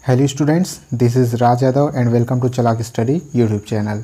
Hello students, this is Raj Yadav and welcome to Chalak study YouTube channel.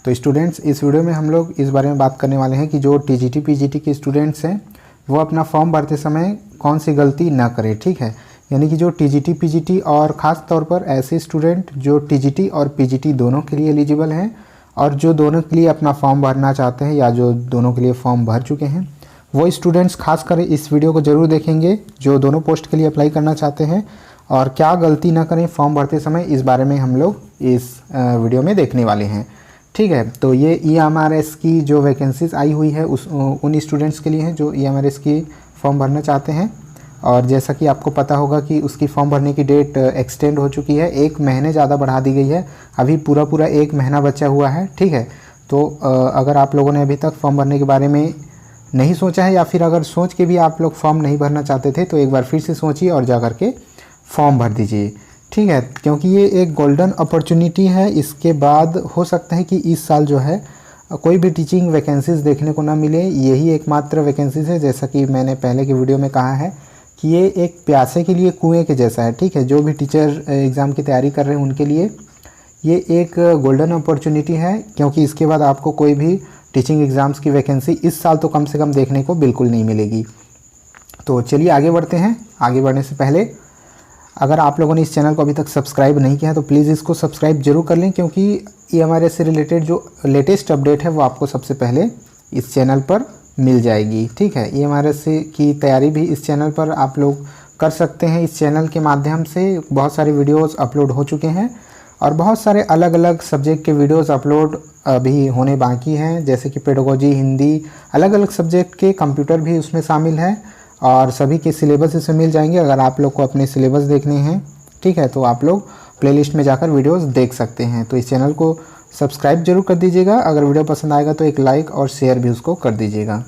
तो students, इस video में हम लोग इस बारे में बात करने वाले हैं कि जो टीजीटी पीजीटी के स्टूडेंट्स हैं वो अपना फॉर्म भरते समय कौन सी गलती ना करें। ठीक है, यानी कि जो टीजीटी पीजीटी और ख़ास तौर पर ऐसे स्टूडेंट जो टीजीटी और पीजीटी दोनों के लिए एलिजिबल हैं और जो दोनों के लिए अपना फॉर्म भरना चाहते हैं या जो दोनों के लिए फॉर्म भर चुके हैं, वो स्टूडेंट्स खासकर इस वीडियो को ज़रूर देखेंगे जो दोनों पोस्ट के लिए अप्लाई करना चाहते हैं। और क्या गलती ना करें फॉर्म भरते समय, इस बारे में हम लोग इस वीडियो में देखने वाले हैं। ठीक है, तो ये EMRS की जो वैकेंसीज आई हुई है उन स्टूडेंट्स के लिए हैं जो EMRS की फॉर्म भरना चाहते हैं। और जैसा कि आपको पता होगा कि उसकी फॉर्म भरने की डेट एक्सटेंड हो चुकी है, 1 महीने ज़्यादा बढ़ा दी गई है। अभी पूरा 1 महीना बचा हुआ है। ठीक है, तो अगर आप लोगों ने अभी तक फॉर्म भरने के बारे में नहीं सोचा है या फिर अगर सोच के भी आप लोग फॉर्म नहीं भरना चाहते थे, तो एक बार फिर से सोचिए और जा कर के फॉर्म भर दीजिए। ठीक है, क्योंकि ये एक गोल्डन अपॉर्चुनिटी है। इसके बाद हो सकता है कि इस साल जो है कोई भी टीचिंग वैकेंसीज़ देखने को ना मिले। यही एकमात्र वैकेंसीज़ है, जैसा कि मैंने पहले की वीडियो में कहा है कि ये एक प्यासे के लिए कुएं के जैसा है। ठीक है, जो भी टीचर एग्ज़ाम की तैयारी कर रहे हैं उनके लिए ये एक गोल्डन अपॉर्चुनिटी है, क्योंकि इसके बाद आपको कोई भी टीचिंग एग्ज़ाम्स की वैकेंसी इस साल तो कम से कम देखने को बिल्कुल नहीं मिलेगी। तो चलिए आगे बढ़ते हैं। आगे बढ़ने से पहले अगर आप लोगों ने इस चैनल को अभी तक सब्सक्राइब नहीं किया है तो प्लीज़ इसको सब्सक्राइब जरूर कर लें, क्योंकि EMRS से रिलेटेड जो लेटेस्ट अपडेट है वो आपको सबसे पहले इस चैनल पर मिल जाएगी। ठीक है, EMRS की तैयारी भी इस चैनल पर आप लोग कर सकते हैं। इस चैनल के माध्यम से बहुत सारे वीडियोज़ अपलोड हो चुके हैं और बहुत सारे अलग अलग सब्जेक्ट के वीडियोज़ अपलोड अभी होने बाकी हैं, जैसे कि पेडागोजी, हिंदी, अलग अलग सब्जेक्ट के कंप्यूटर भी उसमें शामिल है और सभी के सिलेबस इसमें मिल जाएंगे। अगर आप लोग को अपने सिलेबस देखने हैं, ठीक है, तो आप लोग प्लेलिस्ट में जाकर वीडियोस देख सकते हैं। तो इस चैनल को सब्सक्राइब जरूर कर दीजिएगा। अगर वीडियो पसंद आएगा तो एक लाइक और शेयर भी उसको कर दीजिएगा।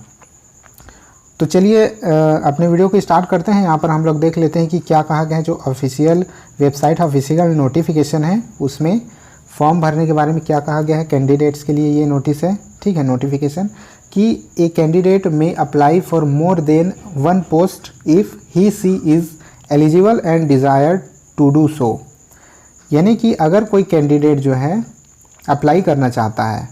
तो चलिए अपने वीडियो को स्टार्ट करते हैं। यहाँ पर हम लोग देख लेते हैं कि क्या कहा गया है। जो ऑफिशियल वेबसाइट ऑफिशियल नोटिफिकेशन है उसमें फॉर्म भरने के बारे में क्या कहा गया है कैंडिडेट्स के लिए। ये नोटिस है, ठीक है, नोटिफिकेशन कि a candidate may apply for more than 1 post if he she is eligible and desired to do so. यानी कि अगर कोई कैंडिडेट जो है अप्लाई करना चाहता है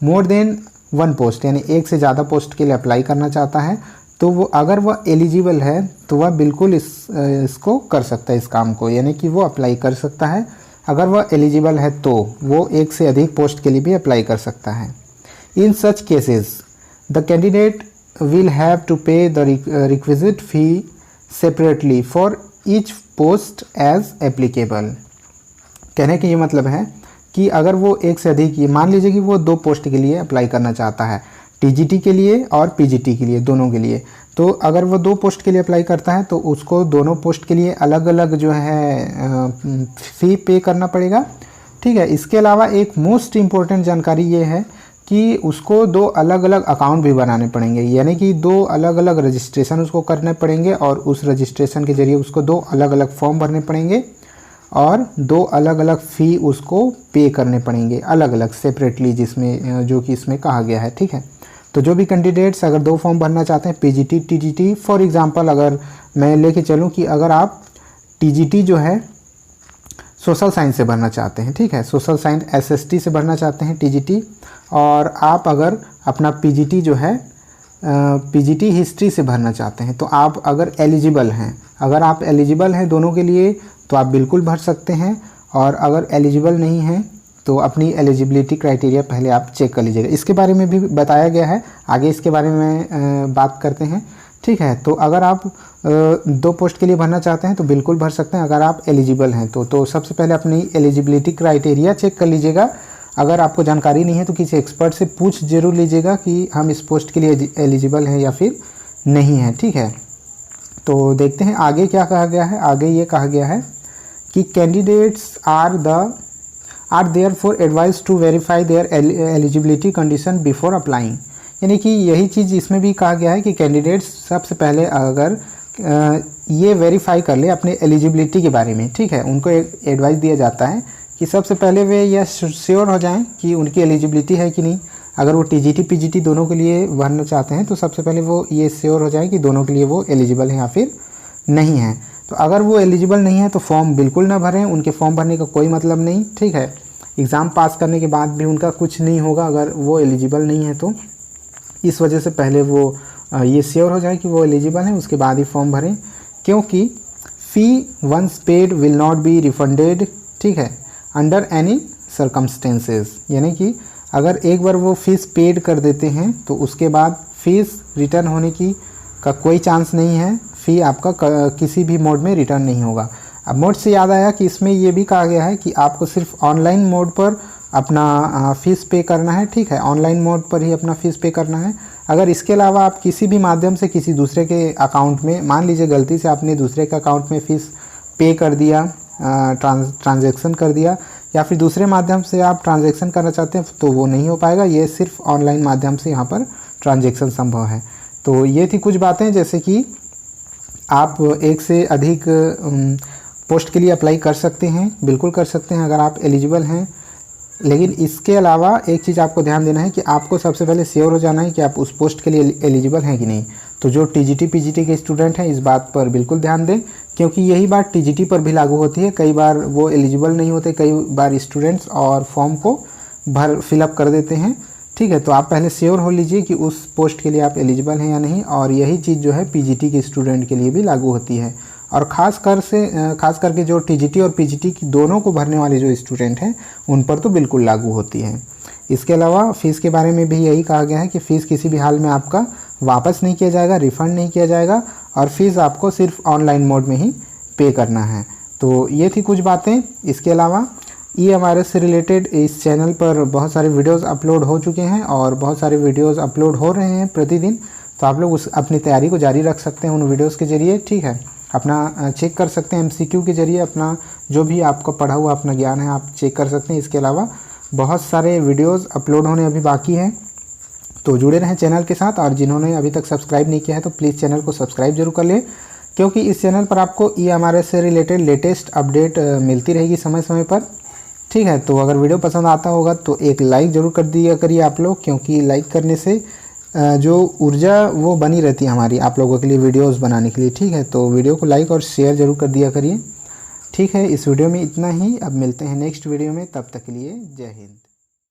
मोर देन 1 पोस्ट, यानी एक से ज़्यादा पोस्ट के लिए अप्लाई करना चाहता है, तो वो अगर वह एलिजिबल है तो वह बिल्कुल इसको कर सकता है, इस काम को, यानी कि वो अप्लाई कर सकता है। अगर वह एलिजिबल है तो वो एक से अधिक पोस्ट के लिए भी अप्लाई कर सकता है। In such cases the candidate will have to pay the requisite fee separately for each post as applicable। कहने का ये मतलब है कि अगर वो एक से अधिक, ये मान लीजिए कि वो 2 पोस्ट के लिए अप्लाई करना चाहता है, टीजीटी के लिए और पीजीटी के लिए, दोनों के लिए। तो अगर वो 2 पोस्ट के लिए अप्लाई करता है तो उसको दोनों पोस्ट के लिए अलग अलग जो है फ़ी पे करना पड़ेगा। ठीक है, इसके अलावा एक मोस्ट इम्पॉर्टेंट जानकारी ये है कि उसको 2 अलग अलग अकाउंट भी बनाने पड़ेंगे, यानी कि 2 अलग अलग रजिस्ट्रेशन उसको करने पड़ेंगे और उस रजिस्ट्रेशन के ज़रिए उसको 2 अलग अलग फॉर्म भरने पड़ेंगे और 2 अलग अलग फ़ी उसको पे करने पड़ेंगे अलग अलग सेपरेटली, जिसमें जो कि इसमें कहा गया है। ठीक है, तो जो भी कैंडिडेट्स अगर 2 फॉर्म भरना चाहते हैं, पीजीटी टीजीटी, फॉर एग्ज़ाम्पल अगर मैं लेके चलूँ कि अगर आप टीजीटी जो है सोशल साइंस से भरना चाहते हैं, ठीक है, सोशल साइंस SST से भरना चाहते हैं टीजीटी, और आप अगर अपना पीजीटी जो है पीजीटी हिस्ट्री से भरना चाहते हैं, तो आप अगर एलिजिबल हैं, अगर आप एलिजिबल हैं दोनों के लिए तो आप बिल्कुल भर सकते हैं। और अगर एलिजिबल नहीं हैं तो अपनी एलिजिबिलिटी क्राइटेरिया पहले आप चेक कर लीजिएगा। इसके बारे में भी बताया गया है, आगे इसके बारे में बात करते हैं। ठीक है, तो अगर आप 2 पोस्ट के लिए भरना चाहते हैं तो बिल्कुल भर सकते हैं अगर आप एलिजिबल हैं तो सबसे पहले अपनी एलिजिबिलिटी क्राइटेरिया चेक कर लीजिएगा। अगर आपको जानकारी नहीं है तो किसी एक्सपर्ट से पूछ जरूर लीजिएगा कि हम इस पोस्ट के लिए एलिजिबल हैं या फिर नहीं है। ठीक है, तो देखते हैं आगे क्या कहा गया है। आगे ये कहा गया है कि candidates are therefore advice to verify their eligibility condition before applying. यानी कि यही चीज़ इसमें भी कहा गया है कि कैंडिडेट्स सबसे पहले अगर ये वेरीफाई कर ले अपने एलिजिबिलिटी के बारे में, ठीक है, उनको एक एडवाइस दिया जाता है कि सबसे पहले वे यह श्योर हो जाएं कि उनकी एलिजिबिलिटी है कि नहीं। अगर वो टीजीटी पीजीटी दोनों के लिए भरना चाहते हैं तो सबसे पहले वो ये श्योर हो जाए कि दोनों के लिए वो एलिजिबल हैं या फिर नहीं है। तो अगर वो एलिजिबल नहीं है तो फॉर्म बिल्कुल ना भरें, उनके फॉर्म भरने का कोई मतलब नहीं, ठीक है। एग्ज़ाम पास करने के बाद भी उनका कुछ नहीं होगा अगर वो एलिजिबल नहीं है तो। इस वजह से पहले वो ये श्योर हो जाए कि वो एलिजिबल है, उसके बाद ही फॉर्म भरें, क्योंकि fee once paid will not be refunded, ठीक है, अंडर एनी सर्कमस्टेंसेस। यानी कि अगर एक बार वो फ़ीस पेड कर देते हैं तो उसके बाद फ़ीस रिटर्न होने की का कोई चांस नहीं है, फ़ी आपका किसी भी मोड में रिटर्न नहीं होगा। अब मोड से याद आया कि इसमें ये भी कहा गया है कि आपको सिर्फ ऑनलाइन मोड पर अपना फ़ीस पे करना है, ठीक है, ऑनलाइन मोड पर ही अपना फ़ीस पे करना है। अगर इसके अलावा आप किसी भी माध्यम से किसी दूसरे के अकाउंट में, मान लीजिए गलती से आपने दूसरे के अकाउंट में फ़ीस पे कर दिया, ट्रांजैक्शन कर दिया, या फिर दूसरे माध्यम से आप ट्रांजैक्शन करना चाहते हैं तो वो नहीं हो पाएगा। ये सिर्फ ऑनलाइन माध्यम से यहाँ पर ट्रांजैक्शन संभव है। तो ये थी कुछ बातें, जैसे कि आप एक से अधिक पोस्ट के लिए अप्लाई कर सकते हैं, बिल्कुल कर सकते हैं अगर आप एलिजिबल हैं। लेकिन इसके अलावा एक चीज़ आपको ध्यान देना है कि आपको सबसे पहले श्योर हो जाना है कि आप उस पोस्ट के लिए एलिजिबल हैं कि नहीं। तो जो टीजीटी पीजीटी के स्टूडेंट हैं इस बात पर बिल्कुल ध्यान दें, क्योंकि यही बात टीजीटी पर भी लागू होती है। कई बार वो एलिजिबल नहीं होते, कई बार स्टूडेंट्स और फॉर्म को फिलअप कर देते हैं, ठीक है। तो आप पहले श्योर हो लीजिए कि उस पोस्ट के लिए आप एलिजिबल हैं या नहीं, और यही चीज़ जो है पीजीटी के स्टूडेंट के लिए भी लागू होती है। और खास करके जो टीजीटी और पीजीटी की दोनों को भरने वाले जो स्टूडेंट हैं उन पर तो बिल्कुल लागू होती है। इसके अलावा फ़ीस के बारे में भी यही कहा गया है कि फ़ीस किसी भी हाल में आपका वापस नहीं किया जाएगा, रिफ़ंड नहीं किया जाएगा, और फ़ीस आपको सिर्फ ऑनलाइन मोड में ही पे करना है। तो ये थी कुछ बातें। इसके अलावा EMRS से रिलेटेड इस चैनल पर बहुत सारे वीडियोज़ अपलोड हो चुके हैं और बहुत सारे वीडियोज़ अपलोड हो रहे हैं प्रतिदिन। तो आप लोग अपनी तैयारी को जारी रख सकते हैं उन वीडियोज़ के ज़रिए, ठीक है। अपना चेक कर सकते हैं MCQ के ज़रिए, अपना जो भी आपका पढ़ा हुआ अपना ज्ञान है आप चेक कर सकते हैं। इसके अलावा बहुत सारे वीडियोज़ अपलोड होने अभी बाकी हैं, तो जुड़े रहें चैनल के साथ। और जिन्होंने अभी तक सब्सक्राइब नहीं किया है तो प्लीज़ चैनल को सब्सक्राइब जरूर कर लें, क्योंकि इस चैनल पर आपको EMRS से रिलेटेड लेटेस्ट अपडेट मिलती रहेगी समय समय पर, ठीक है। तो अगर वीडियो पसंद आता होगा तो एक लाइक ज़रूर कर दिया करिए आप लोग, क्योंकि लाइक करने से जो ऊर्जा वो बनी रहती है हमारी आप लोगों के लिए वीडियोस बनाने के लिए, ठीक है। तो वीडियो को लाइक और शेयर ज़रूर कर दिया करिए, ठीक है। इस वीडियो में इतना ही, अब मिलते हैं नेक्स्ट वीडियो में, तब तक के लिए जय हिंद।